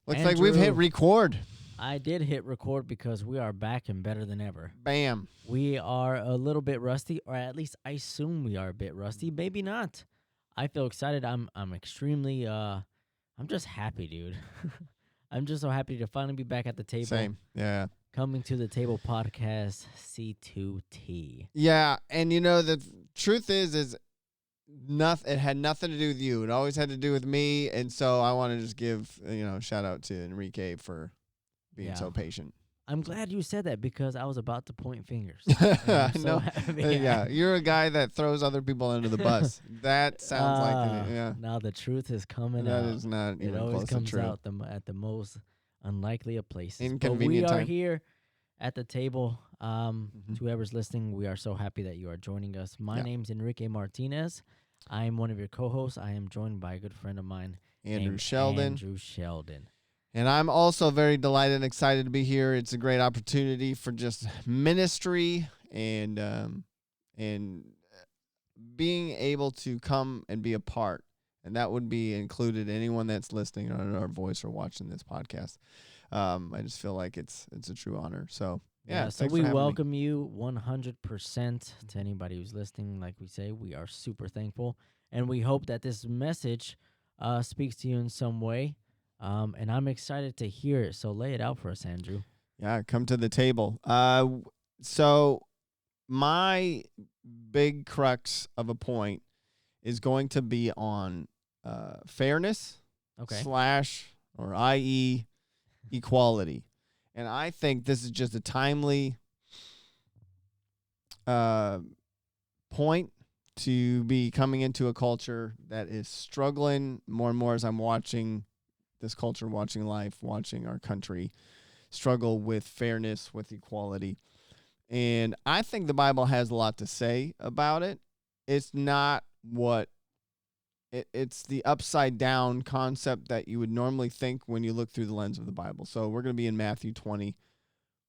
Looks like we've hit record. I did hit record because we are back and better than ever. Bam. We are a little bit rusty, or at least I assume we are a bit rusty. Maybe not. I feel excited. I'm extremely I'm just happy, dude. I'm just so happy to finally be back at the table. Same. Yeah. Coming to the Table podcast, C2T. Yeah, and the truth is nothing. It had nothing to do with you. It always had to do with me, and so I want to just give shout out to Enrique for being so patient. I'm glad you said that because I was about to point fingers. No, yeah, you're a guy that throws other people under the bus. That sounds like Now the truth is coming out. out. That is not even It always close to comes true. out at the most unlikely of places. Inconvenient but we are time. here at the table. To whoever's listening, we are so happy that you are joining us. My name's Enrique Martinez. I am one of your co-hosts. I am joined by a good friend of mine, Andrew Sheldon. And I'm also very delighted and excited to be here. It's a great opportunity for just ministry and being able to come and be a part. And that would be included anyone that's listening on our voice or watching this podcast. I just feel like it's a true honor. So so we welcome you 100% to anybody who's listening. Like we say, we are super thankful, and we hope that this message speaks to you in some way. And I'm excited to hear it. So lay it out for us, Andrew. Yeah, come to the table. So my big crux of a point is going to be on fairness, i.e. equality. And I think this is just a timely point to be coming into a culture that is struggling more and more as I'm watching this culture, watching life, watching our country struggle with fairness, with equality. And I think the Bible has a lot to say about it. It's not it's the upside down concept that you would normally think when you look through the lens of the Bible. So we're going to be in Matthew 20,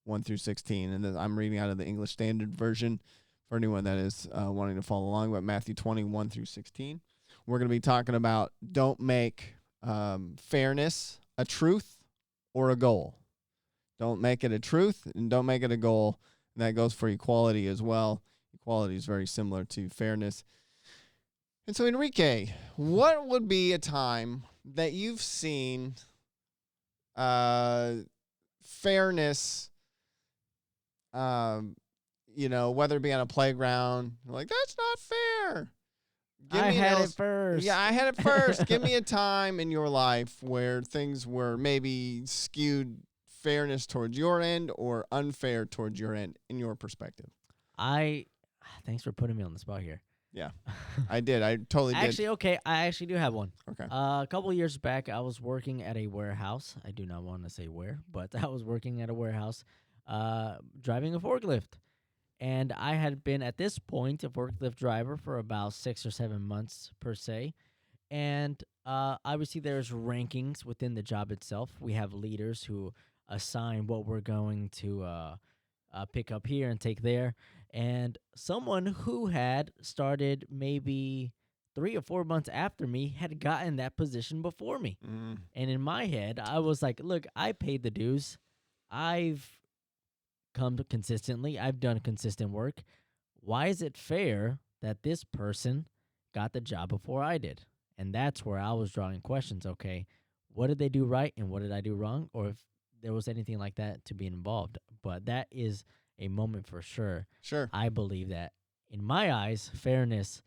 1 through 16. And then I'm reading out of the English Standard Version for anyone that is wanting to follow along. But Matthew 20, 1 through 16. We're going to be talking about don't make fairness a truth or a goal. Don't make it a truth and don't make it a goal. And that goes for equality as well. Equality is very similar to fairness. And so, Enrique, what would be a time that you've seen fairness, whether it be on a playground, like, that's not fair. I had it first. Yeah, I had it first. Give me a time in your life where things were maybe skewed fairness towards your end or unfair towards your end in your perspective. Thanks for putting me on the spot here. Yeah, I did. I totally did. Actually, okay, I actually do have one. Okay. A couple of years back, I was working at a warehouse. I do not want to say where, but I was working at a warehouse driving a forklift. And I had been, at this point, a forklift driver for about 6 or 7 months, per se. And obviously, there's rankings within the job itself. We have leaders who assign what we're going to pick up here and take there. And someone who had started maybe 3 or 4 months after me had gotten that position before me. Mm. And in my head, I was like, look, I paid the dues. I've come consistently. I've done consistent work. Why is it fair that this person got the job before I did? And that's where I was drawing questions. Okay, what did they do right and what did I do wrong? Or if there was anything like that to be involved. But that is a moment for sure. Sure. I believe that in my eyes, fairness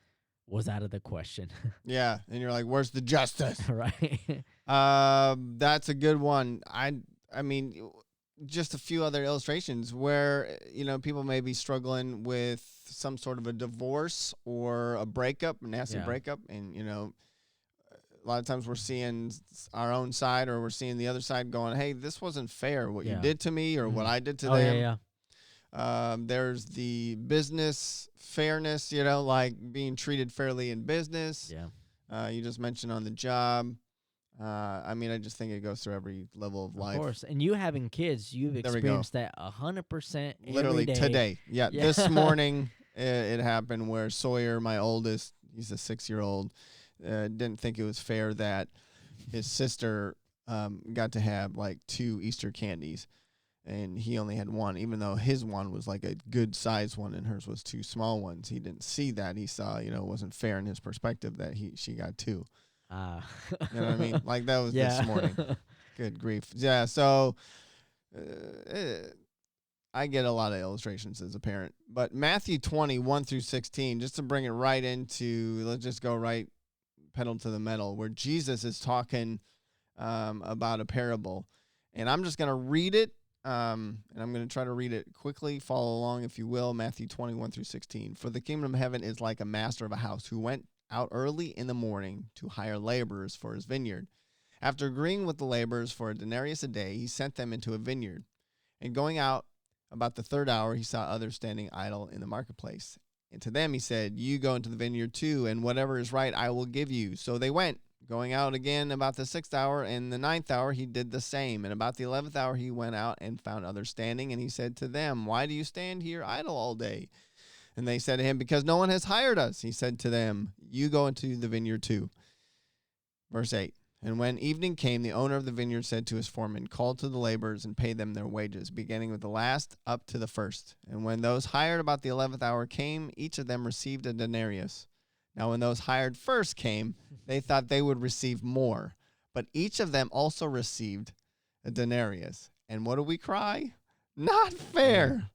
was out of the question. Yeah, and you're like, where's the justice? Right. That's a good one. I mean, just a few other illustrations where, people may be struggling with some sort of a divorce or a breakup, a nasty breakup. And, a lot of times we're seeing our own side or we're seeing the other side going, hey, this wasn't fair, what you did to me or what I did to them. Yeah. There's the business fairness, like being treated fairly in business. Yeah. You just mentioned on the job. I just think it goes through every level of life. Of course. And you having kids, you've experienced that 100% literally every day. Today. Yeah. This morning it happened where Sawyer, my oldest, he's a 6-year-old, didn't think it was fair that his sister got to have like 2 Easter candies, and he only had one, even though his one was like a good sized one and hers was 2 small ones. He didn't see that. He saw, it wasn't fair in his perspective that she got 2. Ah. You know what I mean? Like that was Yeah. this morning. Good grief. Yeah. So I get a lot of illustrations as a parent, but Matthew 21 through 16, just to bring it right into, let's just go right pedal to the metal, where Jesus is talking about a parable. And I'm just going to read it, and I'm going to try to read it quickly. Follow along, if you will. Matthew 21 through 16. For the kingdom of heaven is like a master of a house who went out early in the morning to hire laborers for his vineyard. After agreeing with the laborers for a denarius a day, he sent them into a vineyard. And going out about the 3rd hour, he saw others standing idle in the marketplace. And to them he said, you go into the vineyard too, and whatever is right I will give you. So they went. Going out again about the 6th hour, and the 9th hour he did the same. And about the 11th hour he went out and found others standing, and he said to them, why do you stand here idle all day? And they said to him, because no one has hired us. He said to them, you go into the vineyard too. Verse 8. And when evening came, the owner of the vineyard said to his foreman, call to the laborers and pay them their wages, beginning with the last up to the first. And when those hired about the 11th hour came, each of them received a denarius. Now when those hired first came, they thought they would receive more, but each of them also received a denarius. And what do we cry? Not fair.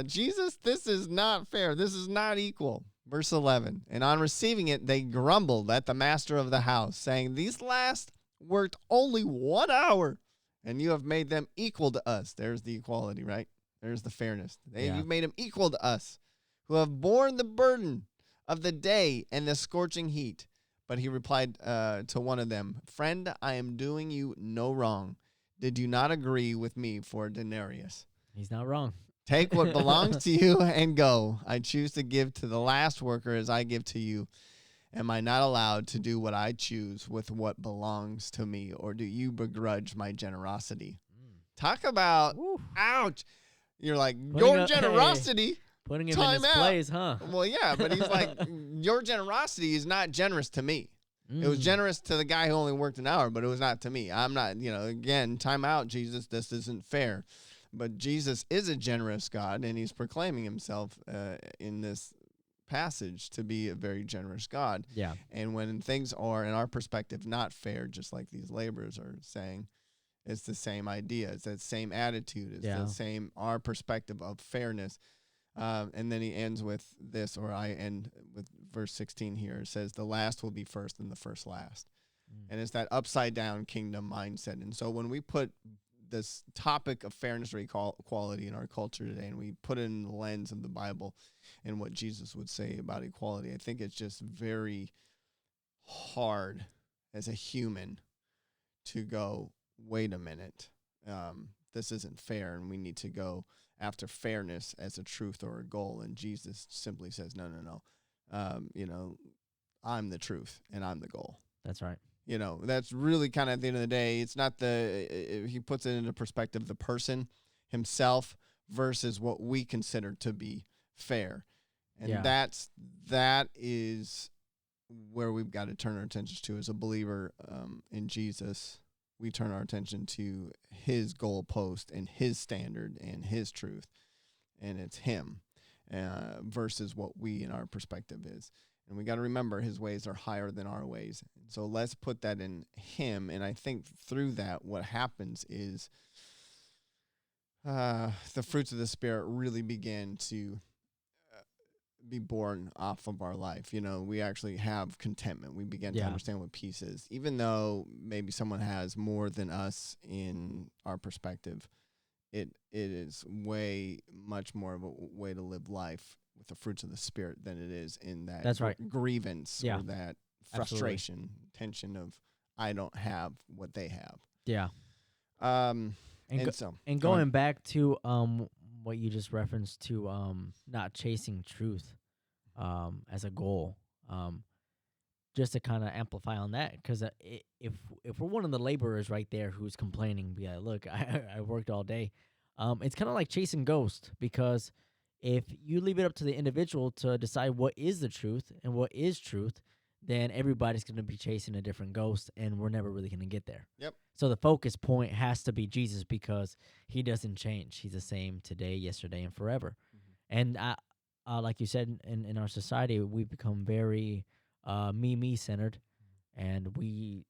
Jesus, this is not fair. This is not equal. Verse 11, and on receiving it, they grumbled at the master of the house, saying, these last worked only 1 hour, and you have made them equal to us. There's the equality, right? There's the fairness. You've made them equal to us, who have borne the burden of the day and the scorching heat. But he replied to one of them, friend, I am doing you no wrong. Did you not agree with me for a denarius? He's not wrong. Take what belongs to you and go. I choose to give to the last worker as I give to you. Am I not allowed to do what I choose with what belongs to me, or do you begrudge my generosity? Talk about, ouch. You're like, your generosity. Putting him in his place, huh? Well, yeah, but he's like, your generosity is not generous to me. It was generous to the guy who only worked an hour, but it was not to me. I'm not, again, time out, Jesus. This isn't fair. But Jesus is a generous God, and he's proclaiming himself in this passage to be a very generous God. Yeah. And when things are, in our perspective, not fair, just like these laborers are saying, it's the same idea. It's that same attitude. It's the same, our perspective of fairness. And then he ends with this, or I end with verse 16 here. It says, the last will be first and the first last. And it's that upside down kingdom mindset. And so when we put this topic of fairness or equality in our culture today, and we put it in the lens of the Bible and what Jesus would say about equality, I think it's just very hard as a human to go, wait a minute, this isn't fair, and we need to go after fairness as a truth or a goal. And Jesus simply says, no. I'm the truth and I'm the goal. That's right. That's really kind of at the end of the day, it's not he puts it into perspective, the person himself versus what we consider to be fair. And that is where we've got to turn our attention to as a believer in Jesus. We turn our attention to his goalpost and his standard and his truth, and it's him versus what we in our perspective is. And we got to remember his ways are higher than our ways. So let's put that in him. And I think through that, what happens is the fruits of the Spirit really begin to be born off of our life. We actually have contentment. We begin to understand what peace is. Even though maybe someone has more than us in our perspective, it is way much more of a way to live life with the fruits of the Spirit than it is in that grievance or that frustration, tension of I don't have what they have. Yeah. And going back to what you just referenced to not chasing truth as a goal, just to kind of amplify on that, because if we're one of the laborers right there who's complaining, be like, look, I worked all day, it's kind of like chasing ghosts, because if you leave it up to the individual to decide what is the truth and what is truth, then everybody's going to be chasing a different ghost, and we're never really going to get there. Yep. So the focus point has to be Jesus, because he doesn't change. He's the same today, yesterday, and forever. And like you said, in our society, we've become very me centered, and we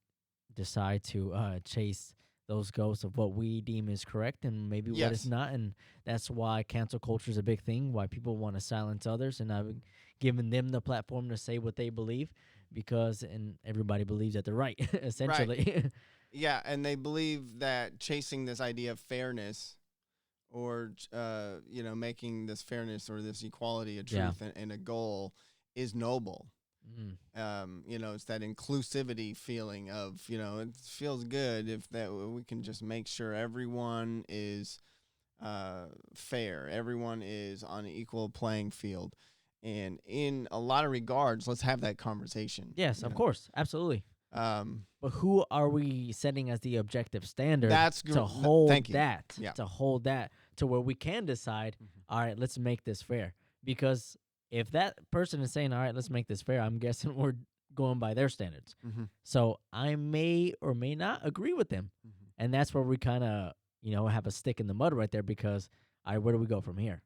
decide to chase those ghosts of what we deem is correct and maybe what is Yes. not. And that's why cancel culture is a big thing, why people want to silence others, and I've given them the platform to say what they believe, because and everybody believes that they're right, essentially. Yeah, and they believe that chasing this idea of fairness, or making this fairness or this equality a Yeah. truth and a goal, is noble. It's that inclusivity feeling of, it feels good if that we can just make sure everyone is fair, everyone is on an equal playing field. And in a lot of regards, let's have that conversation. Yes, you of know? course, absolutely. Um, But who are we setting as the objective standard That's to hold thank you. that? Yeah. To hold that to where we can decide, all right, let's make this fair. Because if that person is saying, all right, let's make this fair, I'm guessing we're going by their standards. So I may or may not agree with them. And that's where we kind of, have a stick in the mud right there, because, all right, where do we go from here?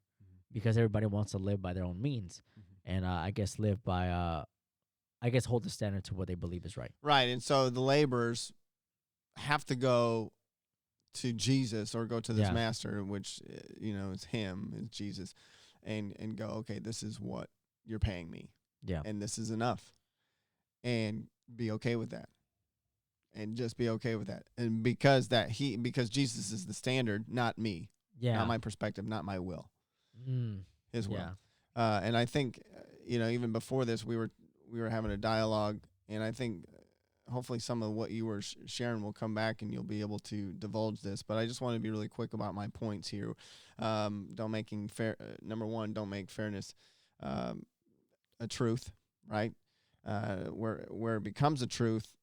Because everybody wants to live by their own means. And I guess live by, hold the standard to what they believe is right. Right, and so the laborers have to go to Jesus, or go to this Yeah. master, which is him, is Jesus, and go, okay, this is what you're paying me, Yeah. and this is enough, and be okay with that, and just be okay with that, and because Jesus is the standard, not me, Yeah. not my perspective, not my will, his will. Yeah. And I think even before this, we were having a dialogue, and I think hopefully some of what you were sharing will come back and you'll be able to divulge this. But I just want to be really quick about my points here. Number one, don't make fairness a truth, right? Where it becomes a truth,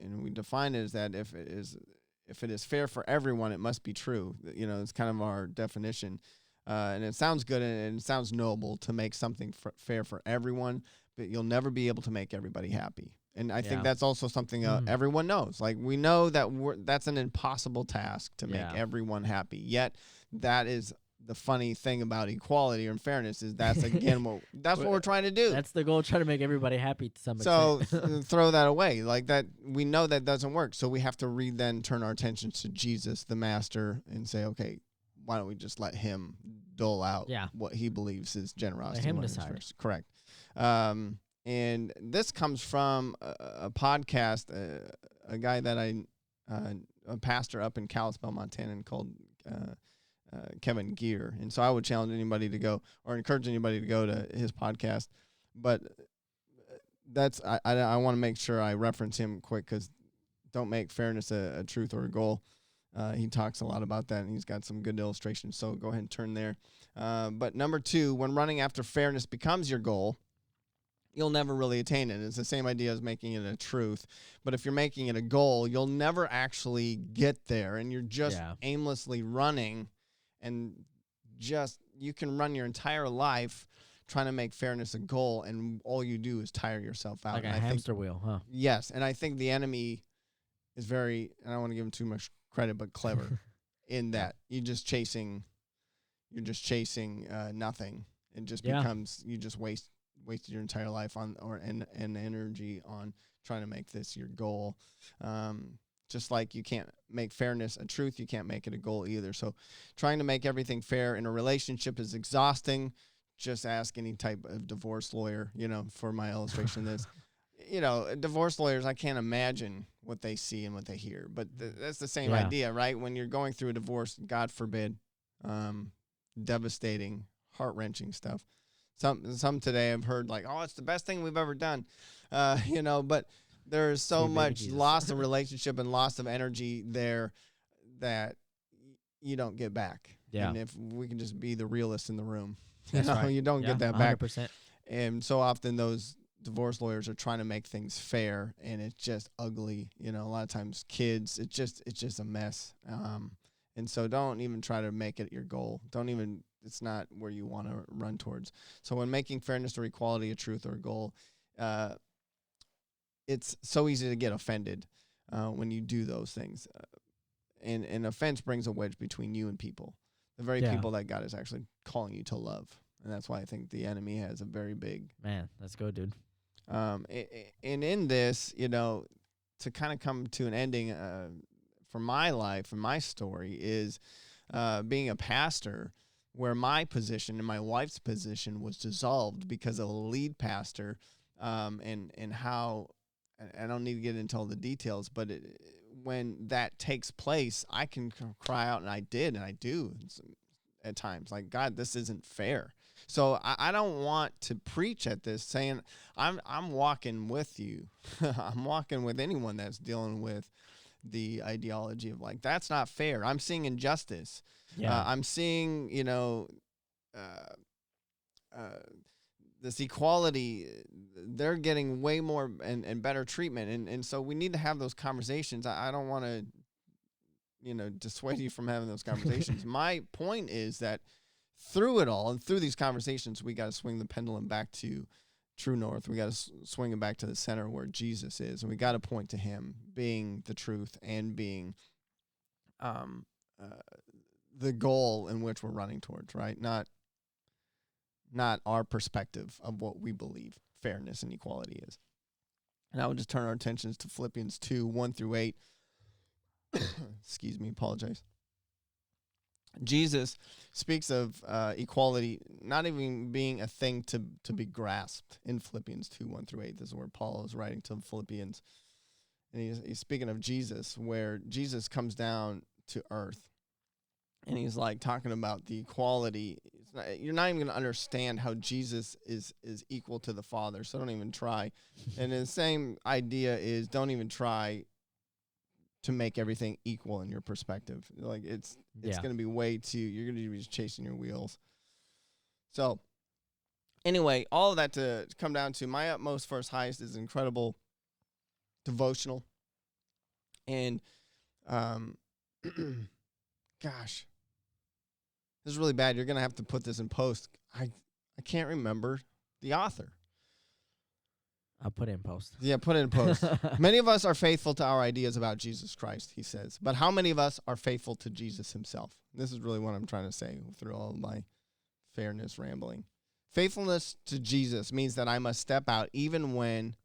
and we define it as that if it is fair for everyone, it must be true. It's kind of our definition. And it sounds good and it sounds noble to make something fair for everyone, but you'll never be able to make everybody happy. And I think that's also something everyone knows. Like, we know that that's an impossible task to make everyone happy. Yet that is the funny thing about equality or fairness, is that's again what we're trying to do. That's the goal, try to make everybody happy to some So extent. throw that away. Like that, we know that doesn't work. So we have to then turn our attention to Jesus, the master, and say, okay, why don't we just let him dole out what he believes is generosity? Let him decide. Correct. And this comes from a podcast, a guy that a pastor up in Kalispell, Montana, called Kevin Gear. And so I would challenge anybody to go, or encourage anybody to go to his podcast. But I want to make sure I reference him quick, because don't make fairness a truth or a goal. He talks a lot about that, and he's got some good illustrations. So go ahead and turn there. But number two, when running after fairness becomes your goal, you'll never really attain it. It's the same idea as making it a truth. But if you're making it a goal, you'll never actually get there, and you're just aimlessly running, and you can run your entire life trying to make fairness a goal, and all you do is tire yourself out. Like a hamster wheel, huh? Yes, and I think the enemy is very, and I don't want to give him too much credit, but clever in that you're just chasing nothing. It just becomes, you just wasted your entire life on and energy on trying to make this your goal. Just like you can't make fairness a truth, you can't make it a goal either. So trying to make everything fair in a relationship is exhausting. Just ask any type of divorce lawyer, for my illustration of this. Divorce lawyers, I can't imagine what they see and what they hear, but that's the same idea, right? When you're going through a divorce, God forbid, devastating, heart-wrenching stuff. Some today I've heard like, oh, it's the best thing we've ever done, but there's so much loss of relationship and loss of energy there that you don't get back. Yeah. And if we can just be the realist in the room, right. You don't get that back. 100%. And so often those divorce lawyers are trying to make things fair, and it's just ugly. A lot of times kids, it's just a mess. And so don't even try to make it your goal. It's not where you want to run towards. So when making fairness or equality a truth or a goal, it's so easy to get offended when you do those things. And offense brings a wedge between you and people, the very Yeah. people that God is actually calling you to love. And that's why I think the enemy has a very big Man, let's go, dude. and in this, to kind of come to an ending for my life and my story is being a pastor, where my position and my wife's position was dissolved because of a lead pastor, and how, I don't need to get into all the details, but when that takes place, I can cry out, and I did, and I do at times, like, God, this isn't fair. So I don't want to preach at this saying I'm walking with you. I'm walking with anyone that's dealing with the ideology of, like, that's not fair. I'm seeing injustice. Yeah. I'm seeing, this equality. They're getting way more and better treatment. And so we need to have those conversations. I don't want to, dissuade you from having those conversations. My point is that through it all and through these conversations, we got to swing the pendulum back to true north. We got to swing it back to the center where Jesus is, and we got to point to him being the truth and being the goal in which we're running towards, right? Not our perspective of what we believe fairness and equality is. And I would just turn our attentions to Philippians 2, 1 through 8. Excuse me, apologize. Jesus speaks of equality not even being a thing to be grasped in Philippians 2, 1 through 8. This is where Paul is writing to the Philippians. And he's speaking of Jesus, where Jesus comes down to earth. And he's like talking about the equality. You're not even going to understand how Jesus is equal to the Father, so don't even try. And the same idea is, don't even try to make everything equal in your perspective. Like, it's going to be way too, you're going to be just chasing your wheels. So anyway, all of that to come down to my utmost first highest is incredible devotional. And gosh, this is really bad. You're going to have to put this in post. I can't remember the author. I'll put it in post. Yeah, put it in post. Many of us are faithful to our ideas about Jesus Christ, he says. But how many of us are faithful to Jesus himself? This is really what I'm trying to say through all of my fairness rambling. Faithfulness to Jesus means that I must step out even when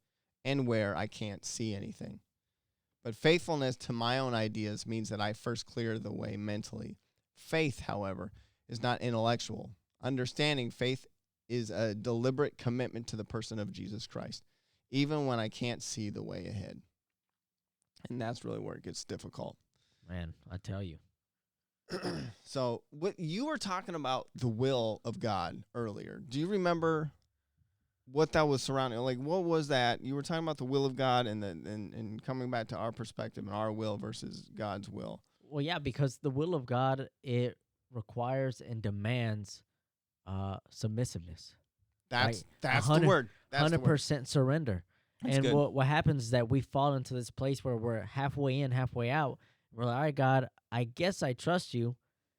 and where I can't see anything. But faithfulness to my own ideas means that I first clear the way mentally. Faith, however, is not intellectual. Understanding faith is a deliberate commitment to the person of Jesus Christ, even when I can't see the way ahead. And that's really where it gets difficult. Man, I tell you. So what you were talking about, the will of God earlier. Do you remember what that was surrounding? Like, what was that? You were talking about the will of God and coming back to our perspective and our will versus God's will. Well, yeah, because the will of God, it requires and demands submissiveness. That's Right? the word. That's the word. 100% surrender. That's and good. what happens is that we fall into this place where we're halfway in, halfway out. We're like, all right, God, I guess I trust you.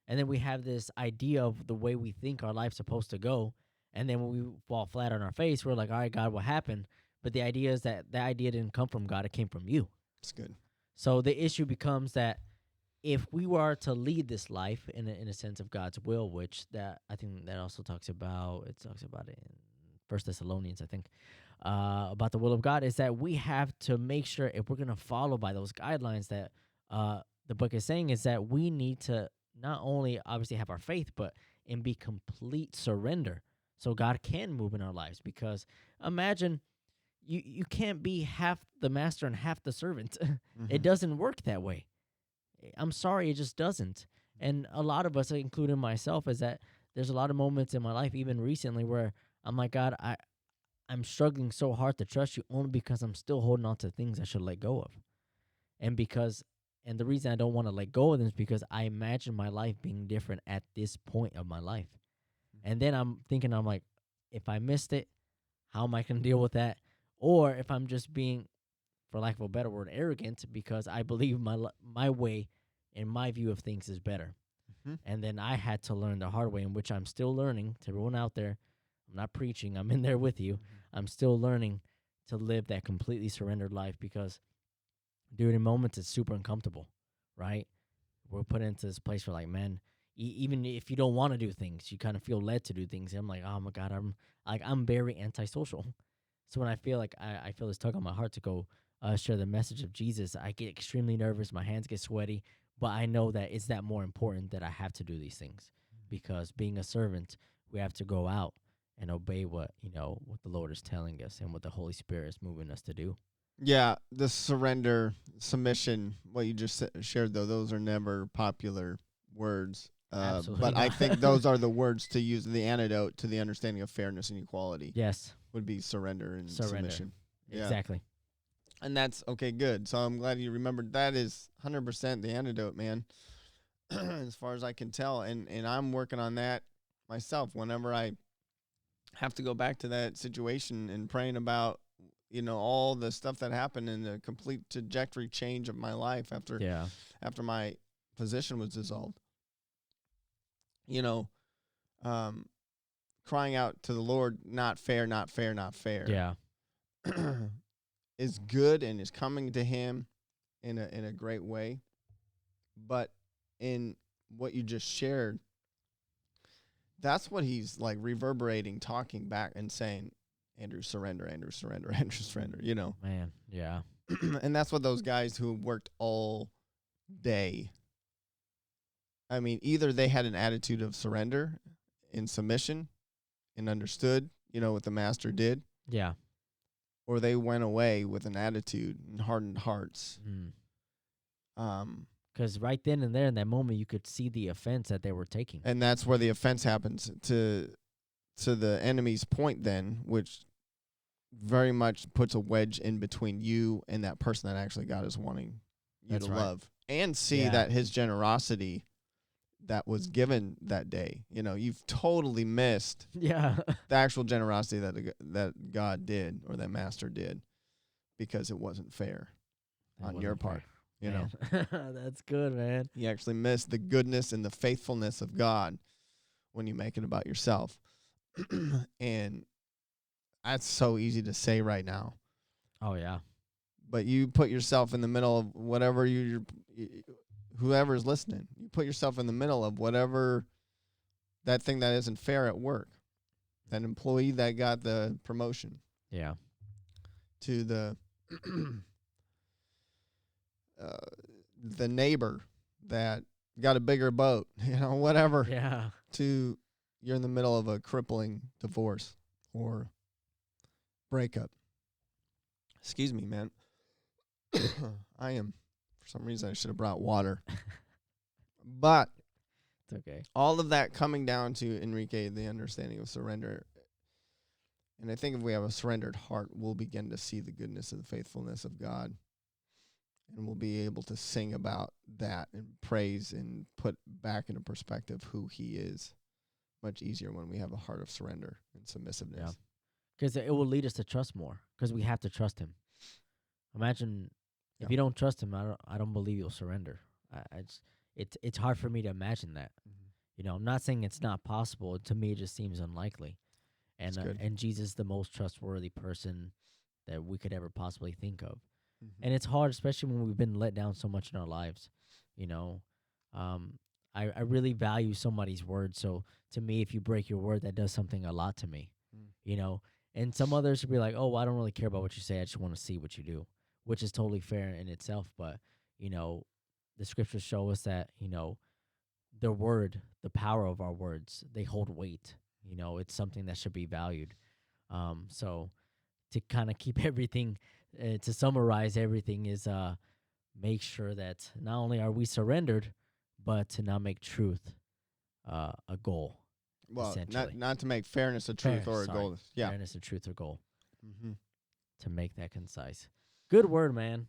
And then we have this idea of the way we think our life's supposed to go. And then when we fall flat on our face, we're like, all right, God, what happened? But the idea is that the idea didn't come from God. It came from you. That's good. So the issue becomes that if we were to lead this life in a sense of God's will, which that I think that also talks about it in 1 Thessalonians, I think, about the will of God, is that we have to make sure, if we're going to follow by those guidelines that the book is saying, is that we need to not only obviously have our faith, but and be complete surrender so God can move in our lives. Because imagine you can't be half the master and half the servant. It doesn't work that way. I'm sorry, it just doesn't. And a lot of us, including myself, is that there's a lot of moments in my life, even recently, where I'm like, God, I'm struggling so hard to trust you only because I'm still holding on to things I should let go of. And the reason I don't want to let go of them is because I imagine my life being different at this point of my life. And then I'm thinking, I'm like, if I missed it, how am I going to deal with that? Or if I'm just being, for lack of a better word, arrogant because I believe my way and my view of things is better. And then I had to learn the hard way, in which I'm still learning. To everyone out there, I'm not preaching. I'm in there with you. I'm still learning to live that completely surrendered life because, dude, in moments it's super uncomfortable, right? We're put into this place where, like, man, even if you don't want to do things, you kind of feel led to do things. And I'm like, oh my God, I'm very antisocial. So when I feel like I feel this tug on my heart to go share the message of Jesus, I get extremely nervous. My hands get sweaty, but I know that it's that more important that I have to do these things because being a servant, we have to go out and obey what the Lord is telling us and what the Holy Spirit is moving us to do. Yeah, the surrender, submission, what you just shared, though, those are never popular words. Absolutely But I not. think those are the words to use, the antidote to the understanding of fairness and equality Yes, would be surrender and surrender. submission. Yeah. Exactly. And that's, okay, good. So I'm glad you remembered that is 100% the antidote, man, as far as I can tell. And I'm working on that myself whenever I have to go back to that situation and praying about, all the stuff that happened and the complete trajectory change of my life after Yeah. my position was dissolved. You know, crying out to the Lord, not fair, not fair, not fair. Yeah. Is good and is coming to him in a great way. But in what you just shared, that's what he's like reverberating, talking back and saying, Andrew, surrender, Andrew, surrender, Andrew, surrender, Man. Yeah. And that's what those guys who worked all day, I mean, either they had an attitude of surrender and submission and understood, what the master did, Yeah. or they went away with an attitude and hardened hearts. Because right then and there in that moment, you could see the offense that they were taking. And that's where the offense happens to the enemy's point then, which very much puts a wedge in between you and that person that actually God is wanting you That's to right. love. And see Yeah. that his generosity that was given that day. You've totally missed Yeah. the actual generosity that God did or that master did because it wasn't fair on your part. That's good, man. You actually miss the goodness and the faithfulness of God when you make it about yourself. And that's so easy to say right now. Oh, yeah. But you put yourself in the middle of whatever whoever is listening. You put yourself in the middle of whatever that thing that isn't fair at work. That employee that got the promotion. Yeah. To the neighbor that got a bigger boat, whatever. Yeah. To you're in the middle of a crippling divorce or breakup. Excuse me, man. I am, for some reason, I should have brought water. But It's okay. all of that coming down to, Enrique, the understanding of surrender. And I think if we have a surrendered heart, we'll begin to see the goodness and the faithfulness of God. And we'll be able to sing about that and praise and put back into perspective who he is. Much easier when we have a heart of surrender and submissiveness. Yeah. Because it will lead us to trust more. Because we have to trust him. Imagine if you don't trust him, I don't believe you'll surrender. It's hard for me to imagine that. Mm-hmm. I'm not saying it's not possible. To me, it just seems unlikely. And Jesus is the most trustworthy person that we could ever possibly think of. Mm-hmm. And it's hard, especially when we've been let down so much in our lives. I really value somebody's word. So to me, if you break your word, that does something a lot to me. And some others would be like, oh, well, I don't really care about what you say. I just want to see what you do, which is totally fair in itself. But, the scriptures show us that, the word, the power of our words, they hold weight. It's something that should be valued. So to kind of keep everything, to summarize everything is make sure that not only are we surrendered, but to not make truth a goal. Well, not to make fairness a truth or a goal. Yeah. Fairness, a truth, or goal. Mm-hmm. To make that concise. Good word, man.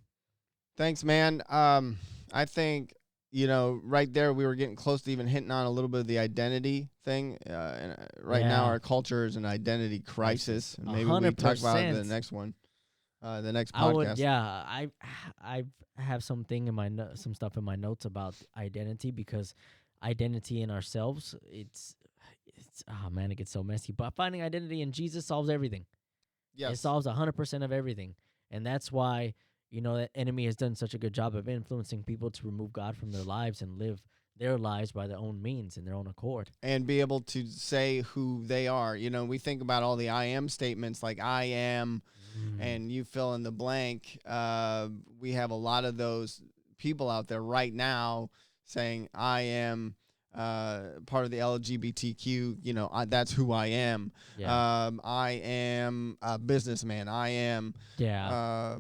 Thanks, man. I think, right there we were getting close to even hitting on a little bit of the identity thing. And now our culture is an identity crisis. And maybe we talk about it in the next one, the next podcast. I have something in some stuff in my notes about identity, because identity in ourselves, it gets so messy. But finding identity in Jesus solves everything. It Yes. solves 100% of everything. And that's why, the enemy has done such a good job of influencing people to remove God from their lives and live their lives by their own means and their own accord. And be able to say who they are. We think about all the I am statements like I am, and you fill in the blank. We have a lot of those people out there right now saying I am part of the LGBTQ. That's who I am. Yeah. I am a businessman. I am Yeah.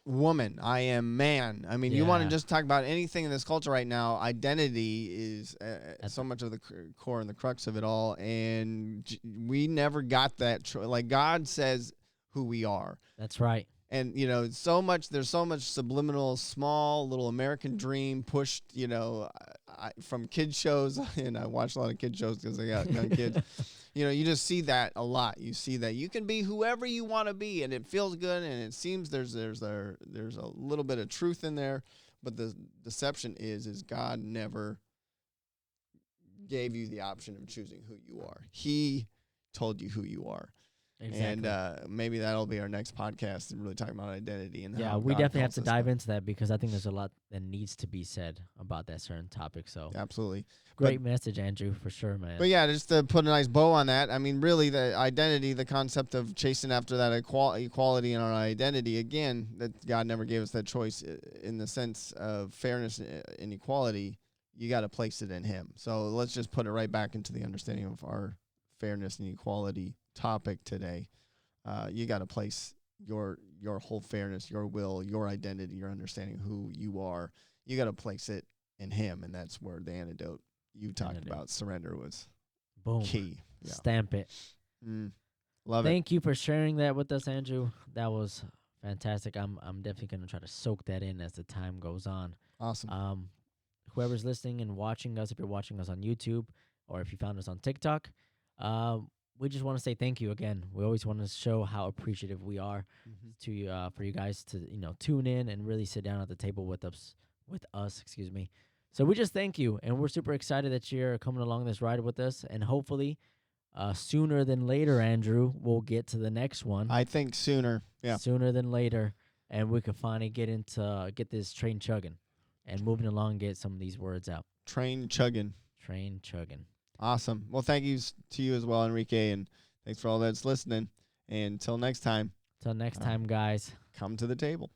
woman. I am man. I mean, you want to Yeah. just talk about anything in this culture right now. Identity is At so much of the core and the crux of it all. And we never got that. Like God says who we are. That's right. And, there's so much subliminal, small little American dream pushed, from kid shows. And I watch a lot of kid shows because I got young kids. You just see that a lot. You see that you can be whoever you want to be, and it feels good, and it seems there's a little bit of truth in there, but the deception is God never gave you the option of choosing who you are. He told you who you are. Exactly. And maybe that'll be our next podcast and really talking about identity and Yeah, how we God definitely have calls to us dive that. into that because I think there's a lot that needs to be said about that certain topic. So Absolutely. great message, Andrew, for sure, man. But yeah, just to put a nice bow on that, I mean, really, the identity, the concept of chasing after that equality in our identity, again, that God never gave us that choice in the sense of fairness and equality. You got to place it in Him. So let's just put it right back into the understanding of our fairness and equality topic today. You got to place your whole fairness, your will, your identity, your understanding who you are. You got to place it in Him, and that's where the antidote you talked about, surrender, was Boom. key. Yeah. Stamp it. Love it. Thank you for sharing that with us, Andrew. That was fantastic. I'm definitely gonna try to soak that in as the time goes on. Awesome. Whoever's listening and watching us, if you're watching us on YouTube or if you found us on TikTok, we just want to say thank you again. We always want to show how appreciative we are to for you guys to tune in and really sit down at the table with us. Excuse me. So we just thank you, and we're super excited that you're coming along this ride with us, and hopefully, sooner than later, Andrew, we'll get to the next one. I think sooner. Yeah. Sooner than later, and we can finally get this train chugging, and moving along, and get some of these words out. Train chugging. Train chugging. Awesome. Well, thank you to you as well, Enrique, and thanks for all that's listening. And until next time. Till next time, guys. Come to the table.